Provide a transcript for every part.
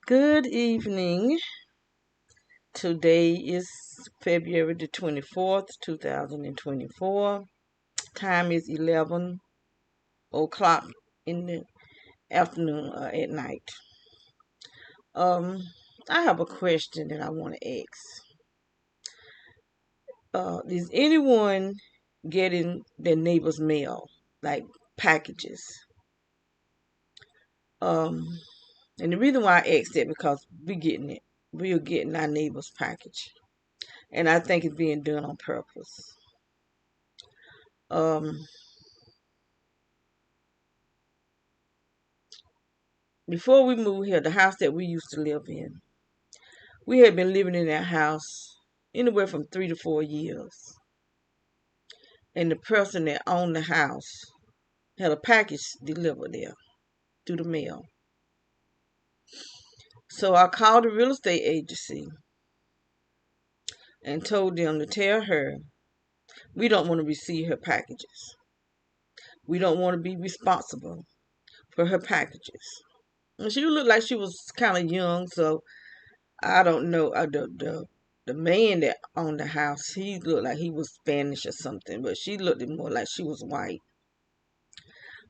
Good evening. Today is February the 24th, 2024. Time is 11 o'clock in the afternoon at night. Um, I have a question that I want to ask. Is anyone getting their neighbor's mail, like packages? Um, and the reason why I asked that because we're getting our neighbor's package, and I think it's being done on purpose. Um, Before we moved here, the house that we used to live in, we had been living in that house anywhere from 3 to 4 years. And the person that owned the house had a package delivered there through the mail. So I called the real estate agency and told them to tell her we don't want to receive her packages. We don't want to be responsible for her packages. And she looked like she was kind of young, so I don't know. The man that owned the house, he looked like he was Spanish or something, but she looked more like she was white.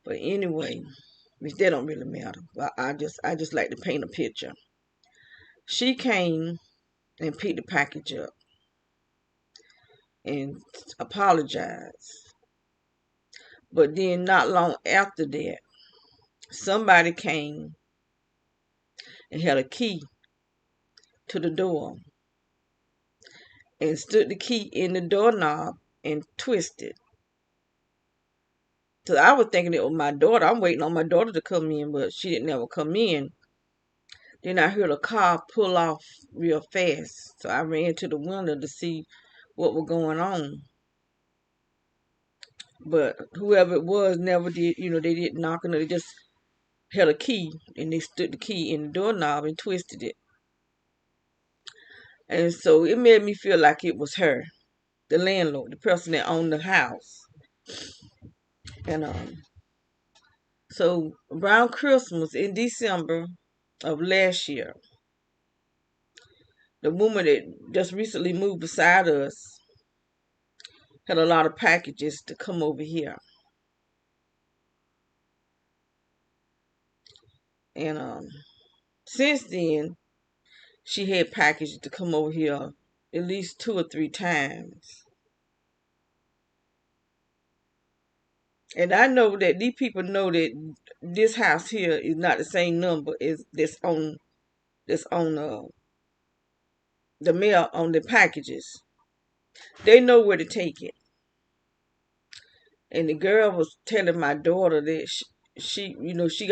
But anyway, which that don't really matter. But I just like to paint a picture. She came and picked the package up and apologized. But then not long after that, somebody came and had a key to the door and stood the key in the doorknob and twisted. So I was thinking it was my daughter. I'm waiting on my daughter to come in, but she didn't ever come in. Then I heard a car pull off real fast. So I ran to the window to see what was going on. But whoever it was never did, they didn't knock on it. They just had a key and they stood the key in the doorknob and twisted it. And so it made me feel like it was her, the landlord, the person that owned the house. And so around Christmas in December of last year, the woman that just recently moved beside us had a lot of packages to come over here. And since then, she had packages to come over here at least 2 or 3 times. And I know that these people know that this house here is not the same number as that's on the mail on the packages. They know where to take it. And the girl was telling my daughter that she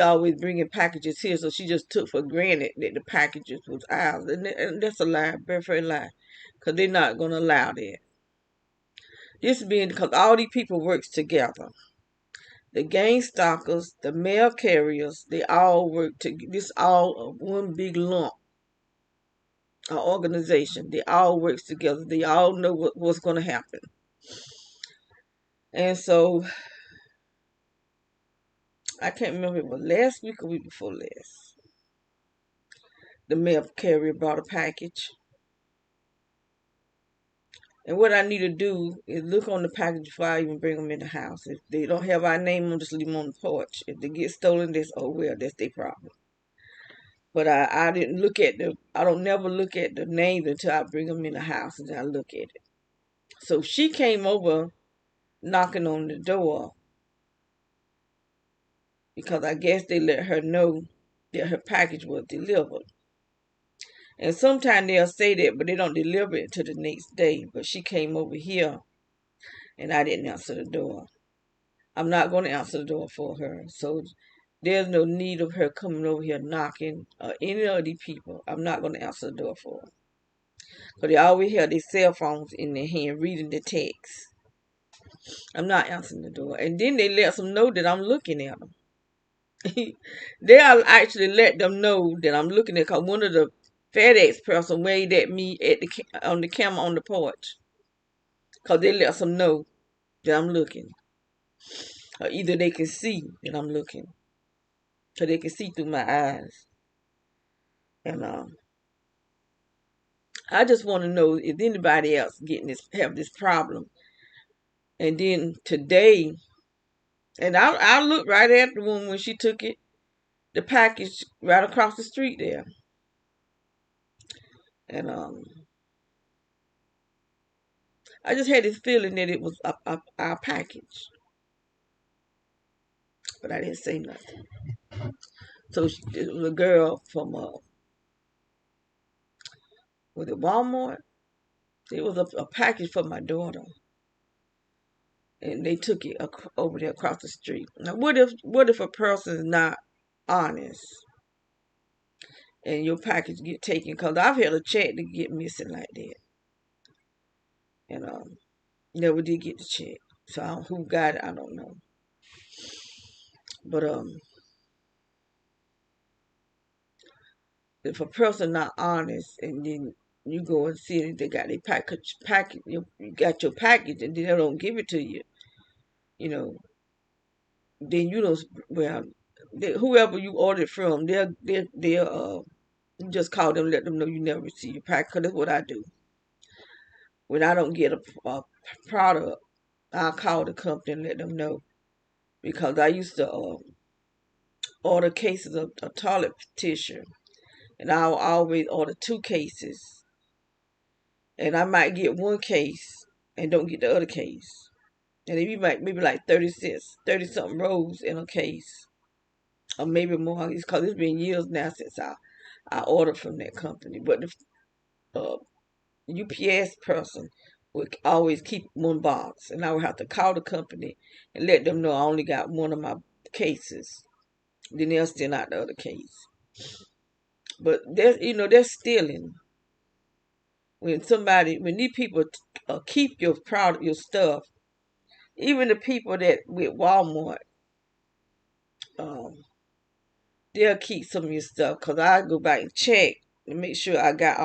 always bringing packages here, so she just took for granted that the packages was ours. And that's a lie, very lie, because they're not going to allow that. This being because all these people works together. The game stalkers, the mail carriers, they all work to this all one big lump, an organization. They all works together. They all know what's going to happen. And so I can't remember if it was last week or week before last. The mail carrier brought a package. And what I need to do is look on the package before I even bring them in the house. If they don't have our name on, just leave them on the porch. If they get stolen, that's their problem. But I didn't look at I don't never look at the names until I bring them in the house and I look at it. So she came over knocking on the door because I guess they let her know that her package was delivered. And sometimes they'll say that, but they don't deliver it till the next day. But she came over here and I didn't answer the door. I'm not going to answer the door for her. So there's no need of her coming over here knocking or any of these people. I'm not going to answer the door for her. Because they always have their cell phones in their hand reading the text. I'm not answering the door. And then they let them know that I'm looking at them. They'll actually let them know that I'm looking at, because one of the FedEx person waved at me on the camera on the porch. Because they let them know that I'm looking. Or either they can see that I'm looking. So they can see through my eyes. And I just want to know if anybody else have this problem. And then today, and I looked right at the woman when she took it, the package right across the street there. And I just had this feeling that it was our package, but I didn't say nothing. So it was a girl from was it Walmart? It was a package for my daughter, and they took it over there across the street. Now, what if a person is not honest and your package get taken? Because I've had a check to get missing like that, and never did get the check. So who got it, I don't know. But if a person not honest and then you go and see it, they got their package, you got your package, and then they don't give it to you, you know, then you don't. Well, whoever you ordered from, they'll you just call them, let them know you never receive your package. 'Cause that's what I do. When I don't get a product, I'll call the company and let them know, because I used to order cases of toilet tissue, and I'll always order 2 cases, and I might get 1 case and don't get the other case, and it be like maybe like 30 something rolls in a case, or maybe more. It's because it's been years now since I ordered from that company, but the UPS person would always keep 1 box, and I would have to call the company and let them know I only got one of my cases. Then they'll send out the other case. But they're stealing. When these people keep your product, your stuff, even the people that with Walmart, um, they'll keep some of your stuff, because I go back and check to make sure I got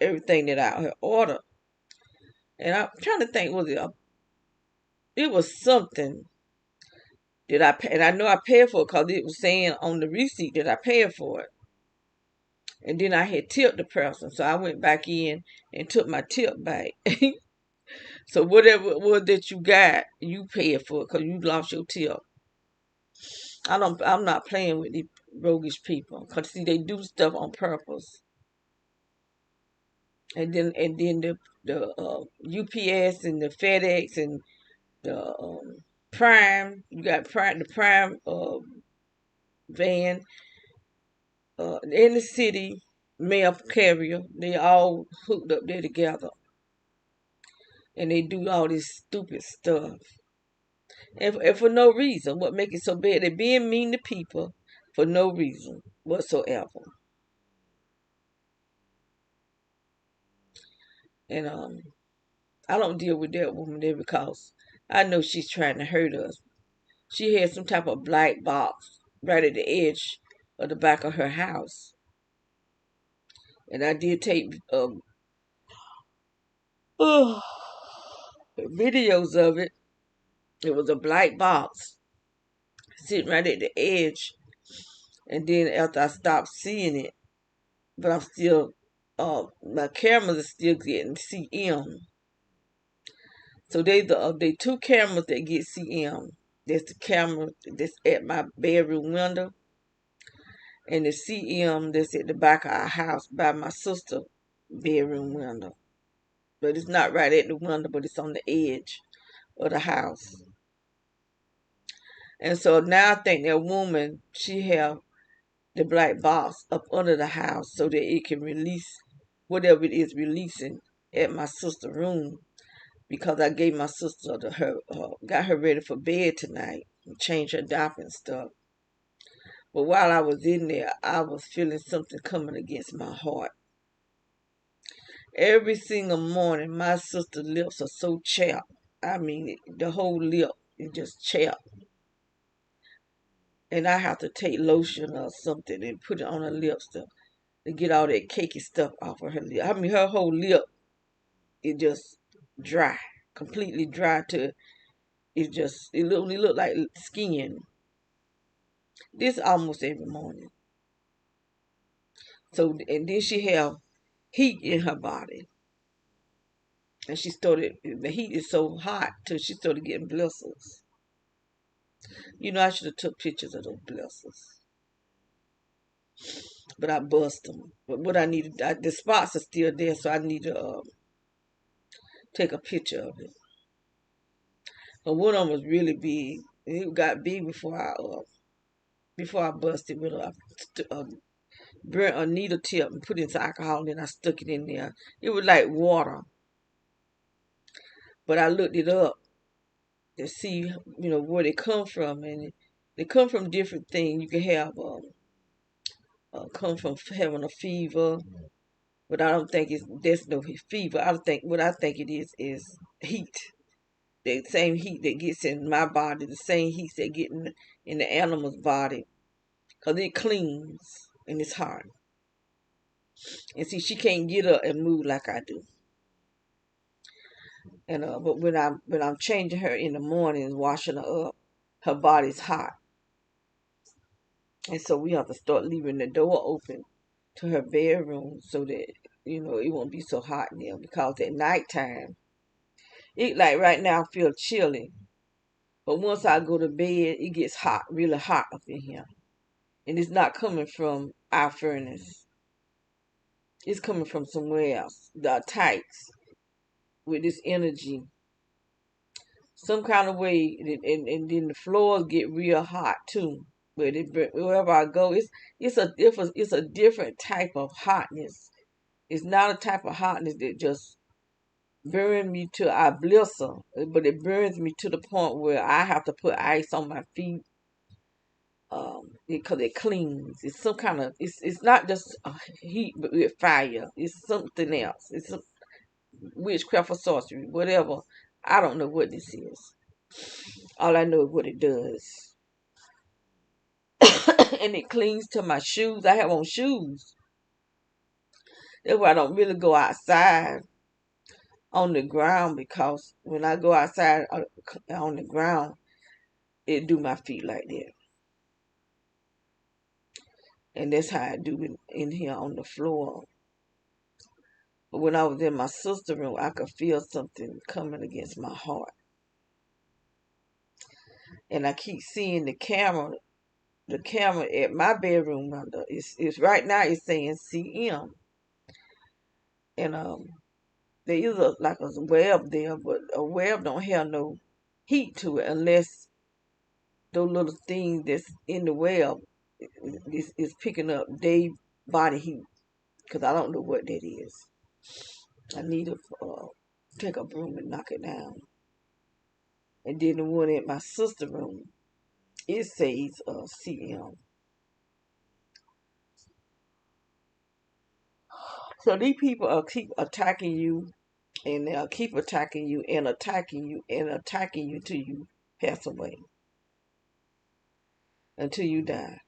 everything that I had ordered. And I'm trying to think, it was something that I paid, and I know I paid for it because it was saying on the receipt that I paid for it. And then I had tipped the person, so I went back in and took my tip back. So whatever it was that you got, you paid for it because you lost your tip. I'm not playing with these roguish people, because see, they do stuff on purpose. And then the UPS and the FedEx and the Prime, you got the Prime van, in the city mail carrier, they all hooked up there together, and they do all this stupid stuff, and for no reason. What make it so bad? They're being mean to people for no reason whatsoever. And I don't deal with that woman there because I know she's trying to hurt us. She had some type of black box right at the edge of the back of her house, and I did take videos of it. It was a black box sitting right at the edge, and then after I stopped seeing it, but I'm still, my cameras are still getting CM. So they 2 cameras that get CM. There's the camera that's at my bedroom window, and the CM that's at the back of our house by my sister's bedroom window. But it's not right at the window, but it's on the edge of the house. And so now I think that woman, she have the black box up under the house so that it can release whatever it is releasing at my sister's room, because I gave my sister got her ready for bed tonight and changed her diaper and stuff. But while I was in there, I was feeling something coming against my heart. Every single morning, my sister's lips are so chapped. I mean, the whole lip is just chapped. And I have to take lotion or something and put it on her lips to get all that cakey stuff off of her lip. I mean, her whole lip is just dry, completely dry to it only look like skin. This almost every morning. So, and then she have heat in her body. And she started, the heat is so hot till she started getting blisters. I should have took pictures of those blisters. But I bust them. But what I needed, the spots are still there, so I need to take a picture of it. But one of them was really big. It got big before I busted with burnt a needle tip and put it into alcohol, and then I stuck it in there. It was like water. But I looked it up to see, where they come from, and they come from different things. You can have come from having a fever, but I don't think there's no fever. What I think it is heat. The same heat that gets in my body, the same heat that get in the animal's body, cause it cleans and it's hard. And see, she can't get up and move like I do. And but when I'm changing her in the morning, washing her up, her body's hot, and so we have to start leaving the door open to her bedroom so that it won't be so hot in there. Because at nighttime, it like right now I feel chilly, but once I go to bed, it gets hot, really hot up in here, and it's not coming from our furnace. It's coming from somewhere else. The tights with this energy, some kind of way, and then the floors get real hot too. But wherever I go, it's a different type of hotness. It's not a type of hotness that just burns me to I blister, but it burns me to the point where I have to put ice on my feet, because it cleans. It's some kind of it's not just heat, but with fire. It's something else. It's some witchcraft or sorcery, whatever. I don't know what this is. All I know is what it does. And it clings to my shoes. I have on shoes. That's why I don't really go outside on the ground, because when I go outside on the ground, it do my feet like that. And that's how I do it in here on the floor. But when I was in my sister's room, I could feel something coming against my heart. And I keep seeing the camera at my bedroom window. It's right now it's saying CM. And there is like a web there, but a web don't have no heat to it unless those little things that's in the web is picking up day body heat. Because I don't know what that is. I need to take a broom and knock it down. And then the one at my sister's room, it says CM. So these people keep attacking you, and they'll keep attacking you and attacking you and attacking you till you pass away, until you die.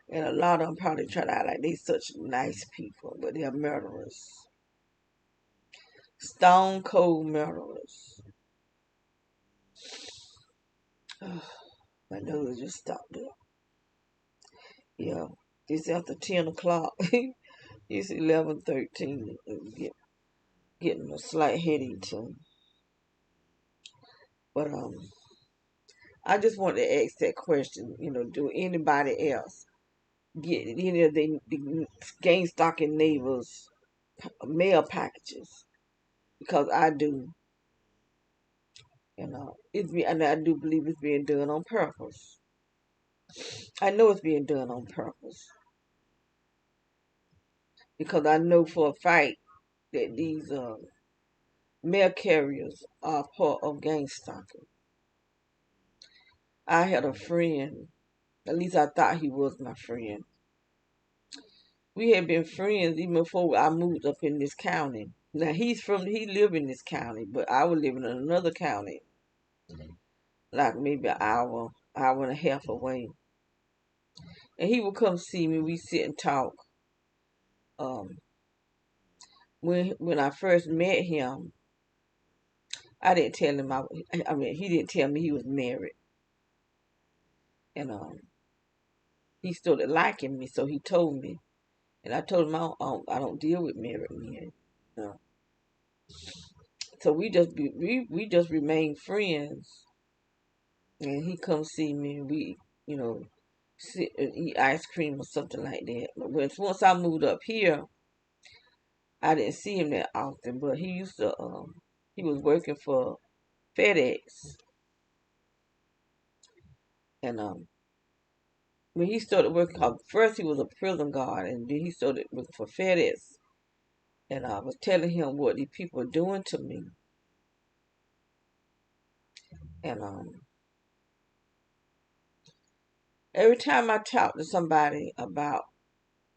And a lot of them probably try to act like they such nice people, but they're murderers. Stone cold murderers. My nose just stopped up. Yeah, it's after 10 o'clock. It's 11:13. Getting a slight headache too. But I just want to ask that question. Do anybody else get any of the game stocking neighbors mail packages? Because I do. And I do believe it's being done on purpose. I know it's being done on purpose because I know for a fact that these mail carriers are part of gang stalking. I had a friend, at least I thought he was my friend. We had been friends even before I moved up in this county. Now he lived in this county, but I was living in another county, like maybe an hour and a half away. And he would come see me. We sit and talk. Um, when I first met him, I didn't tell him he didn't tell me he was married. And he started liking me, so he told me. And I told him I don't deal with married men. No. So we just remain friends. And he comes see me, and we, you know, sit and eat ice cream or something like that. But once I moved up here, I didn't see him that often. But he used to he was working for FedEx, and when he started working, first he was a prison guard, and then he started working for FedEx. And I was telling him what these people are doing to me, and every time I talk to somebody about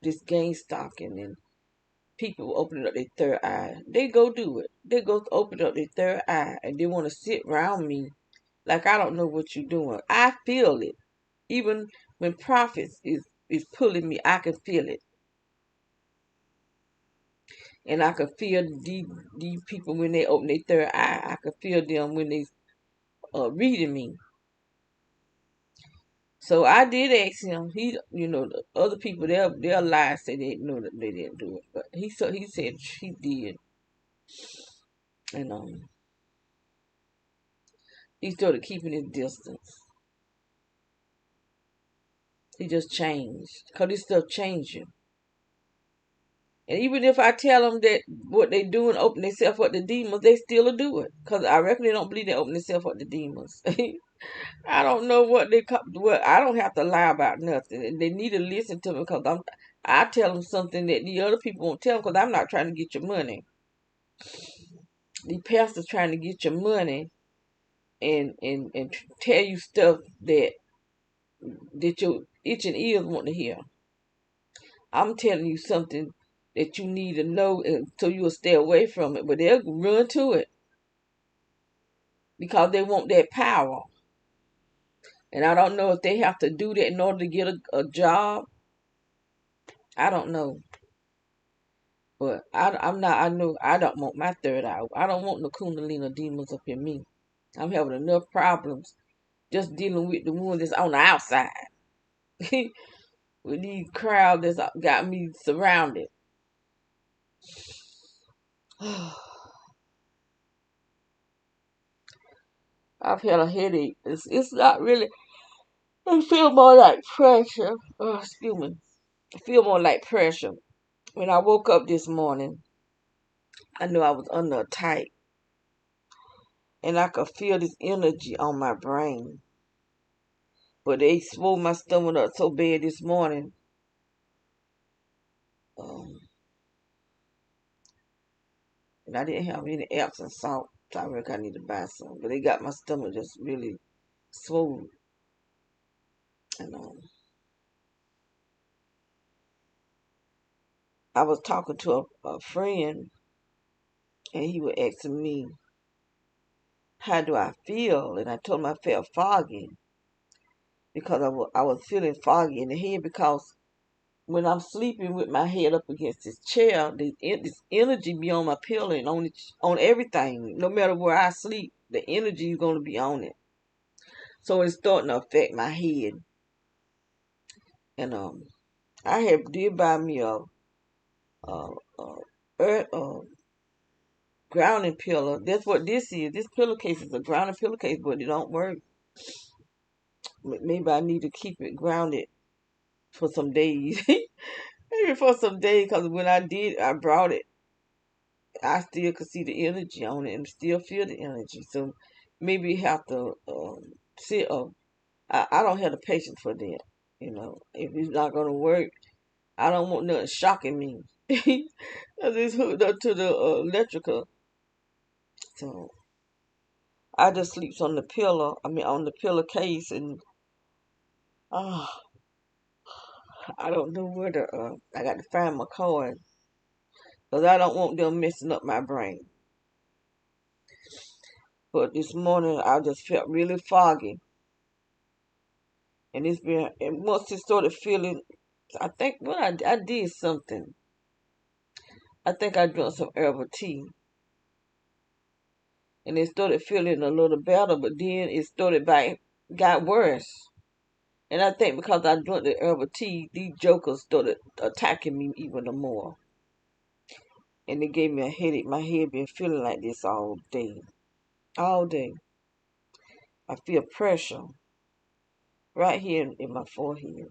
this gang stalking and people opening up their third eye, they go do it. They go open up their third eye and they want to sit around me like I don't know what you're doing. I feel it. Even when prophets is pulling me, I can feel it. And I can feel these people when they open their third eye. I can feel them when they reading me. So I did ask him. The other people they'll lie and say they know that they didn't do it, but he said he did, and he started keeping his distance. He just changed, cause this stuff changing. And even if I tell them that what they doing open themselves up to demons, they still do it. Cause I reckon they don't believe they open themselves up to demons. I don't know what they come. Well, I don't have to lie about nothing, and they need to listen to me because I tell them something that the other people won't tell them because I'm not trying to get your money. The pastor's trying to get your money and tell you stuff that your itching ears want to hear. I'm telling you something that you need to know so you'll stay away from it, but they'll run to it because they want that power. And I don't know if they have to do that in order to get a job. I don't know. But I'm not, I know I don't want my third eye. I don't want no Kundalini demons up in me. I'm having enough problems just dealing with the one that's on the outside. With these crowds that's got me surrounded. I've had a headache. It's not really, I feel more like pressure. Oh, excuse me. I feel more like pressure. When I woke up this morning, I knew I was under attack. And I could feel this energy on my brain. But they swole my stomach up so bad this morning. Um, and I didn't have any Epsom salt. So I reckon I need to buy some. But they got my stomach just really swollen. And I was talking to a friend, and he was asking me, how do I feel? And I told him I felt foggy because I was feeling foggy in the head because when I'm sleeping with my head up against this chair, this energy be on my pillow and on everything. No matter where I sleep, the energy is going to be on it. So it's starting to affect my head. And I have did buy me a, earth, grounding pillow. That's what this is. This pillowcase is a grounding pillowcase, but it don't work. Maybe I need to keep it grounded for some days. Maybe for some days, because when I brought it, I still could see the energy on it and still feel the energy. So maybe you have to sit up. I don't have the patience for that. If it's not going to work, I don't want nothing shocking me. Because it's hooked up to the electrical. So I just sleeps on the pillow. I mean, on the pillowcase, and uh, I don't know where I got to find my card. Because I don't want them messing up my brain. But this morning, I just felt really foggy. And once it started feeling, I think, I did something. I think I drank some herbal tea. And it started feeling a little better, but then it got worse. And I think because I drank the herbal tea, these jokers started attacking me even more. And it gave me a headache. My head been feeling like this all day. All day. I feel pressure right here in my forehead.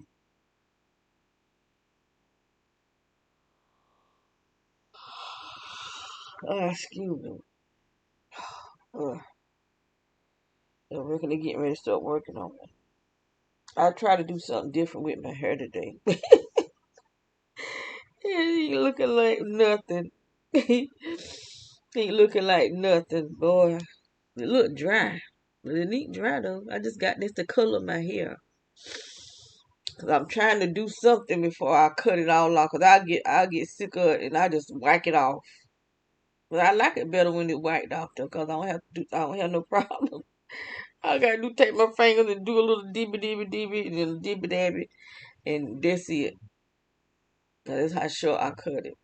Excuse me. Uh, they're working, they're getting ready to start working on me. I try to do something different with my hair today. He ain't looking like nothing. He ain't looking like nothing, boy. It look dry. But it ain't dry though. I just got this to color my hair. Cause I'm trying to do something before I cut it all off. Cause I get sick of it and I just whack it off. But I like it better when it's whacked off though, cause I don't have no problem. All I gotta do take my fingers and do a little dibby dibby dibby and then dibby dabby and that's it. That's how short I cut it.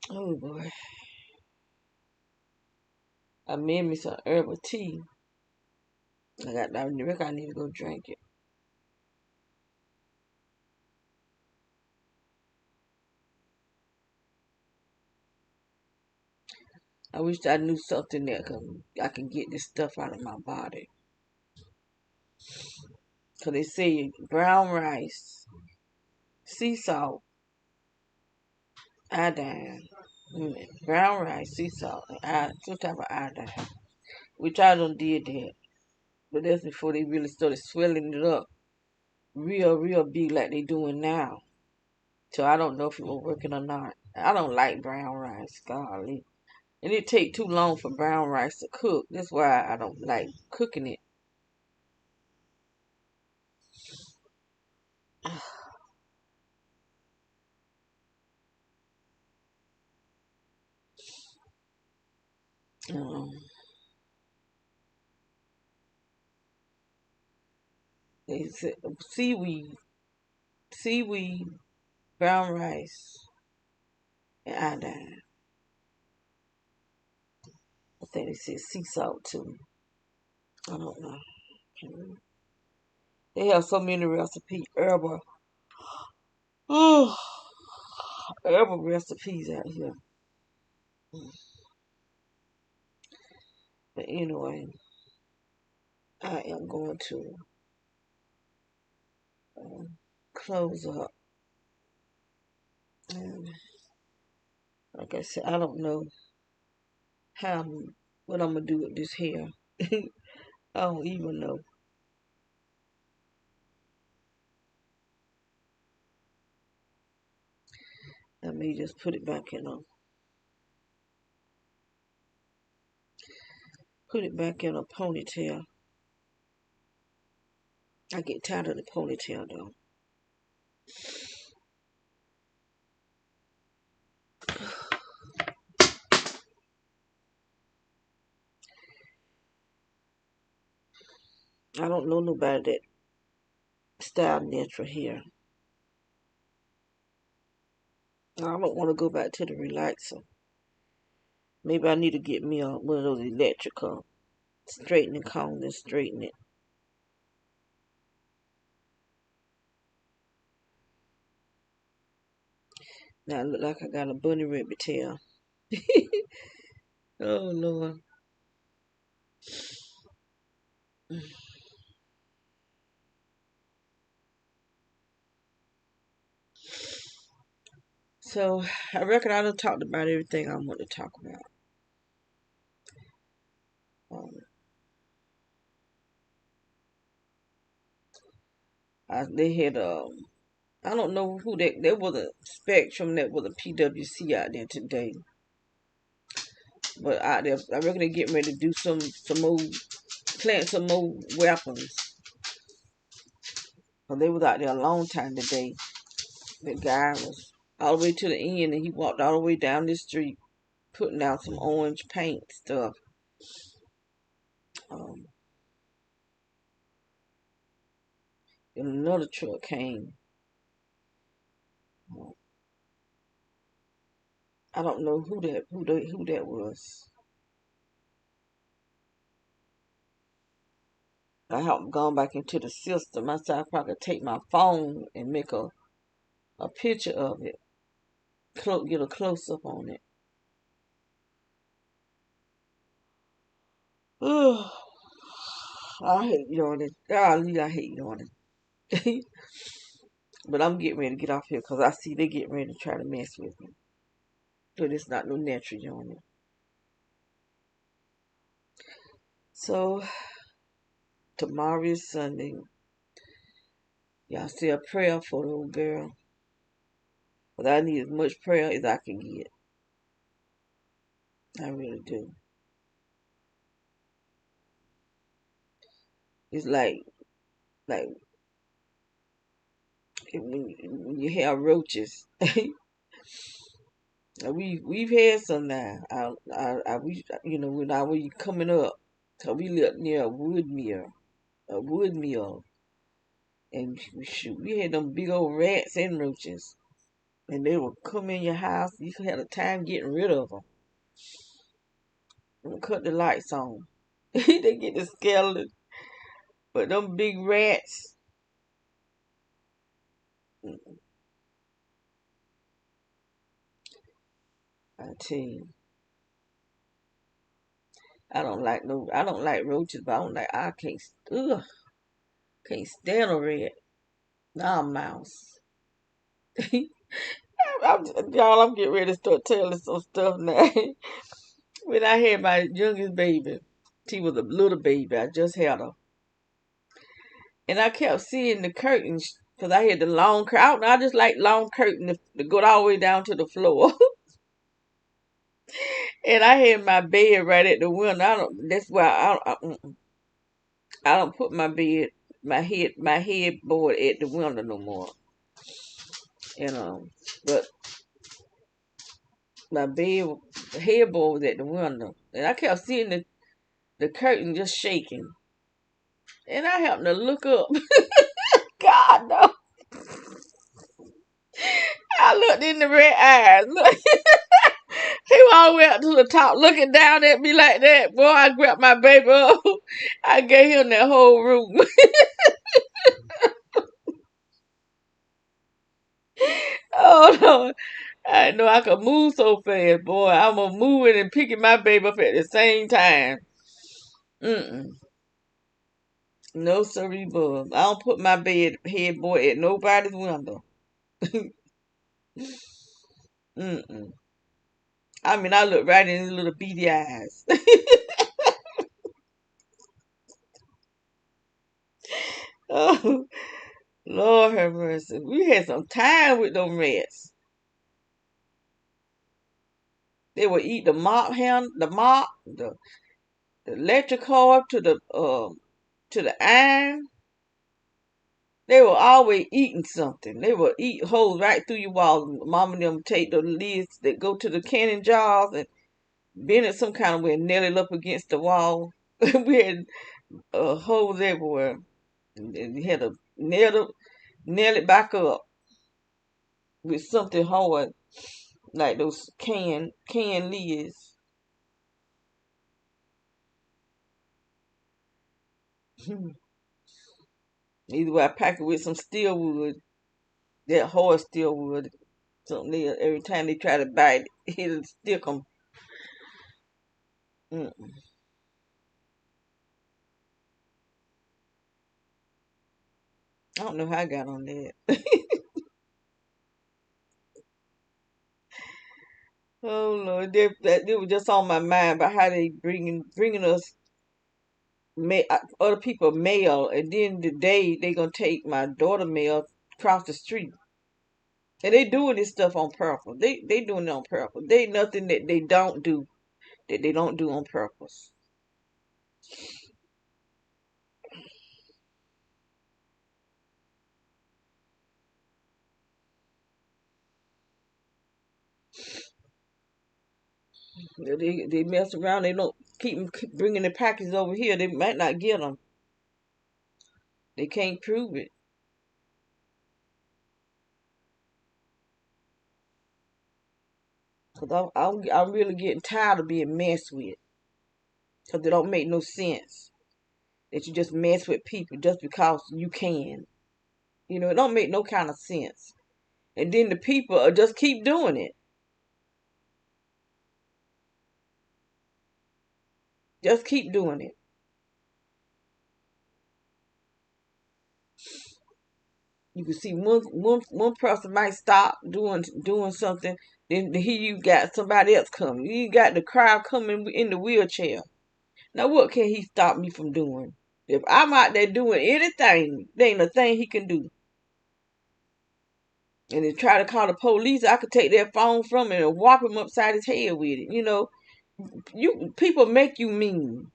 Oh boy. I made me some herbal tea. I reckon I need to go drink it. I wish I knew something that I can get this stuff out of my body. Cause they say brown rice, sea salt, iodine. Brown rice, sea salt, and some type of iodine. Which I done did that. But that's before they really started swelling it up real big like they doing now. So I don't know if it was working or not. I don't like brown rice, golly. And it take too long for brown rice to cook. That's why I don't like cooking it. Um, they said seaweed, brown rice, and iodine. I think they said sea salt too. I don't know. They have so many recipes, oh, herbal recipes out here. But anyway, I am going to close up. And like I said, I don't know what I'm gonna do with this hair. I don't even know. I may just put it back in a ponytail. I get tired of the ponytail though. I don't know nobody that style natural hair. I don't want to go back to the relaxer. Maybe I need to get me one of those electrical straightening combs and straighten it. Now I look like I got a bunny rabbit tail. Oh Lord. So I reckon I done talked about everything I want to talk about. Um, they had I don't know who that there was a spectrum that was a PWC out there today. But out there I reckon they getting ready to do some more plant some more weapons. Cause they was out there a long time today. The guy was all the way to the end and he walked all the way down the street putting out some orange paint stuff. Um, and another truck came. I don't know who that was. I haven't gone back into the system. I said I probably could take my phone and make a picture of it. Get a close up on it. Ugh, I hate yawning. Golly, I hate yawning. But I'm getting ready to get off here because I see they getting ready to try to mess with me. But it's not no natural yawning. So tomorrow is Sunday. Y'all say a prayer for the old girl. But I need as much prayer as I can get. I really do. It's like when you have roaches. We've had some now. We when I was coming up, 'cause we lived near a wood mill, and shoot, we had them big old rats and roaches, and they would come in your house. You could have a time getting rid of them. And cut the lights on. They get the skeleton, but them big rats. I tell you, I don't like roaches, but I don't like. I can't. Ugh, can't stand a rat. Nah, a mouse. Y'all, I'm getting ready to start telling some stuff now. When I had my youngest baby, she was a little baby. I just had her. And I kept seeing the curtains because I had the long curtain. I just like long curtain to go all the way down to the floor. And I had my bed right at the window. That's why I don't put my headboard at the window no more. You know, but my headboard was at the window, and I kept seeing the curtain just shaking. And I happened to look up. God no! I looked in the red eyes. Look, he was all the way up to the top, looking down at me like that. Boy, I grabbed my baby up. I gave him that whole room. Oh no! I didn't know I could move so fast, boy. I'm gonna moving and picking my baby up at the same time. Mm-mm. No siree, bub. I don't put my headboard at nobody's window. Mm-mm. I mean, I look right in his little beady eyes. Oh, Lord have mercy. We had some time with them rats. They would eat the electric cord to the iron. They were always eating something. They would eat holes right through your walls. Mom and them take the lids that go to the canning jars and bend it some kind of way and nail it up against the wall. We had holes everywhere. And you had to nail it back up with something hard like those can lids. Either way, I pack it with some steel wood, that hard steel wood. Something there. Every time they try to bite it, it'll stick them. Mm. I don't know how I got on that. Oh Lord, that was just on my mind about how they bringing us other people mail, and then today they gonna take my daughter mail across the street, and they doing this stuff on purpose. They doing it on purpose. They ain't nothing that they don't do on purpose. They mess around. They don't keep bringing the packages over here. They might not get them. They can't prove it. Because I'm really getting tired of being messed with. Because it don't make no sense that you just mess with people just because you can. It don't make no kind of sense. And then the people just keep doing it. Just keep doing it. You can see one person might stop doing something, then here you got somebody else coming. You got the crowd coming in the wheelchair. Now what can he stop me from doing? If I'm out there doing anything, there ain't a thing he can do. And they try to call the police, I could take their phone from him and whop him upside his head with it. You people make you mean.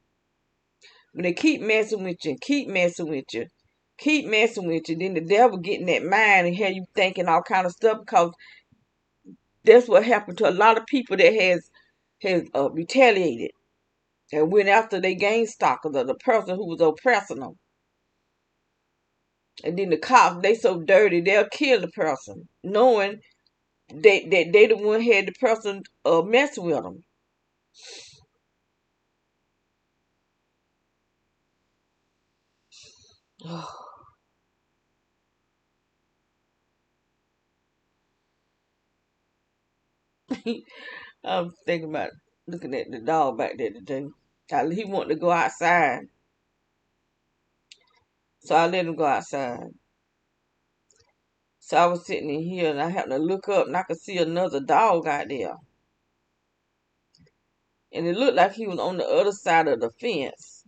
When they keep messing with you, keep messing with you, keep messing with you, then the devil get in that mind and have you thinking all kind of stuff, because that's what happened to a lot of people that has retaliated and went after they gang stalkers or the person who was oppressing them. And then the cops, they so dirty, they'll kill the person, knowing they the one had the person mess with them. I was thinking about looking at the dog back there today. He wanted to go outside, so I let him go outside. So I was sitting in here and I happened to look up and I could see another dog out there. And it looked like he was on the other side of the fence.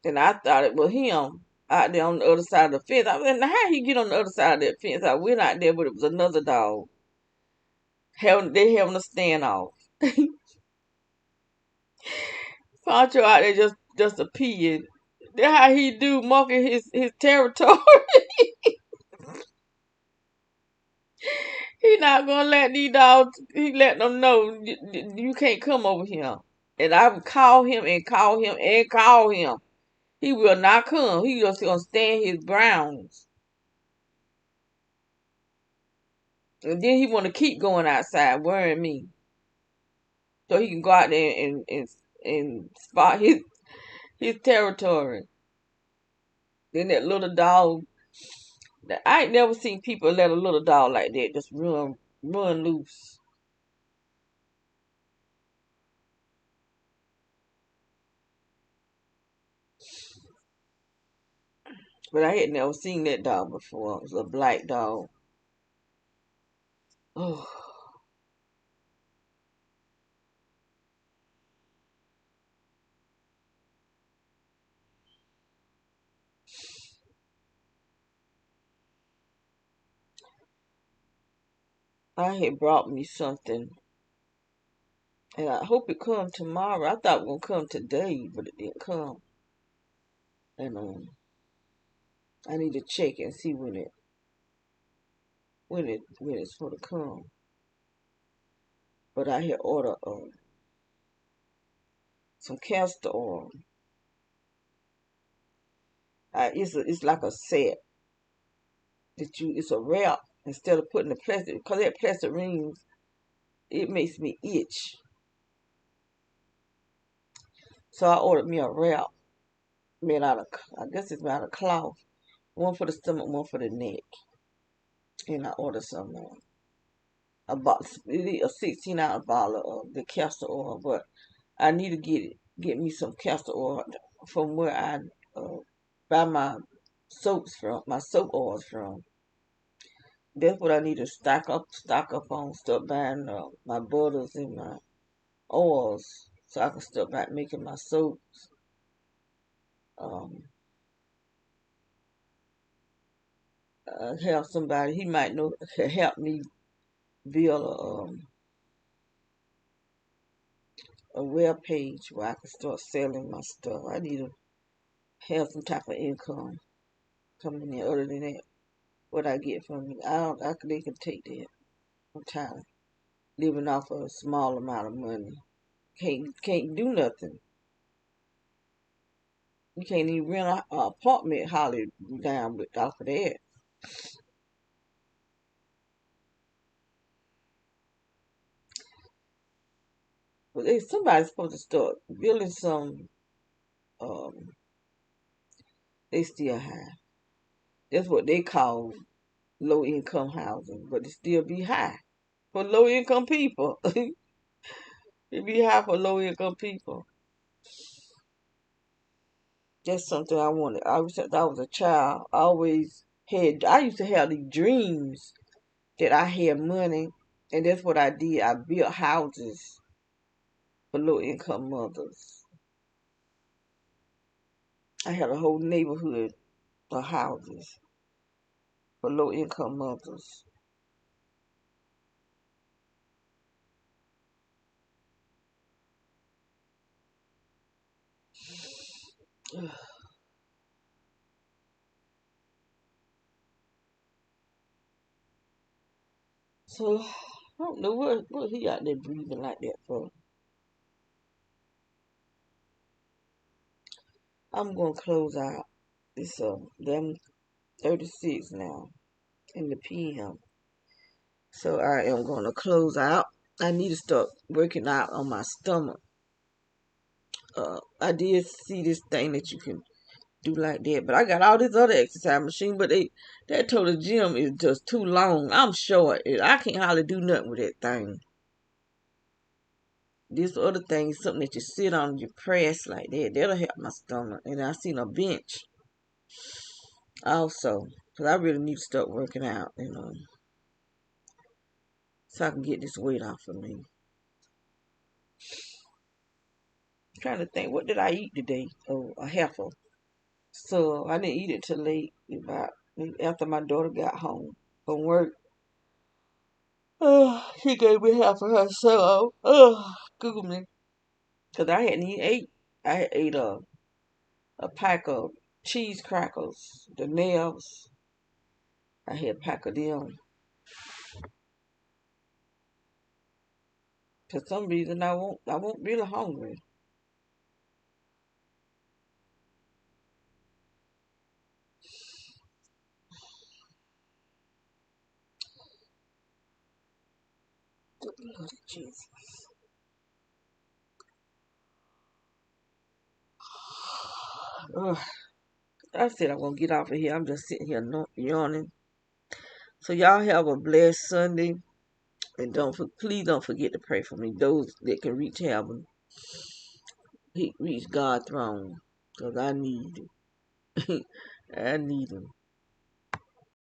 And I thought it was him out there on the other side of the fence. I mean, how he get on the other side of that fence? I went out there, but it was another dog. They having a standoff. Pancho out there just a peeing. That's how he do, marking his territory. He not gonna let these dogs. He let them know you can't come over here. And I would call him and call him and call him. He will not come. He just gonna stand his grounds. And then he wanna keep going outside, worrying me, so he can go out there and spot his territory. Then that little dog. I ain't never seen people let a little dog like that just run loose. But I had never seen that dog before. It was a black dog. Oh, I had brought me something, and I hope it come tomorrow. I thought it was gonna come today, but it didn't come. And I need to check and see when it's going to come. But I had ordered some castor oil. It's like a set it's a wrap instead of putting the plastic, because that plastic rings, it makes me itch. So I ordered me a wrap made out of, I guess it's made out of cloth. One for the stomach, one for the neck. And I ordered some a 16-ounce bottle of the castor oil, but I need to get me some castor oil from where I buy my soap oils from. That's what I need to stock up on. Start buying my butters and my oils, so I can start back making my soaps. Um, have somebody he might know can help me build a web page where I can start selling my stuff. I need to have some type of income coming in. Other than that, what I get from it, they can take that. I'm tired of living off of a small amount of money. Can't do nothing. You can't even rent an apartment hardly down with off of that. But somebody's supposed to start building some. Um, they still high. That's what they call low income housing, but it still be high for low income people. It be high for low income people. That's something I wanted. Since I was a child, I used to have these dreams that I had money, and that's what I did. I built houses for low income mothers. I had a whole neighborhood of houses for low income mothers. So I don't know what he out there breathing like that for. I'm gonna close out. It's 11:36 now in the PM. So I am gonna close out. I need to start working out on my stomach. I did see this thing that you can do like that, but I got all this other exercise machine, but that total gym is just too long. I'm short. I can't hardly do nothing with that thing. This other thing is something that you sit on and you press like that. That'll help my stomach. And I seen a bench also, because I really need to start working out, so I can get this weight off of me. I'm trying to think, what did I eat today? Oh, a heifer. So I didn't eat it till late, about after my daughter got home from work. She gave me half of her so excuse me. Because I hadn't even ate. I ate a pack of cheese crackers, the nails. I had a pack of them. For some reason I won't really hungry. Good Lord Jesus. Ugh. I said I'm gonna get off of here. I'm just sitting here yawning. So y'all have a blessed Sunday. And please don't forget to pray for me. Those that can reach heaven, reach God's throne, because I need it. I need him.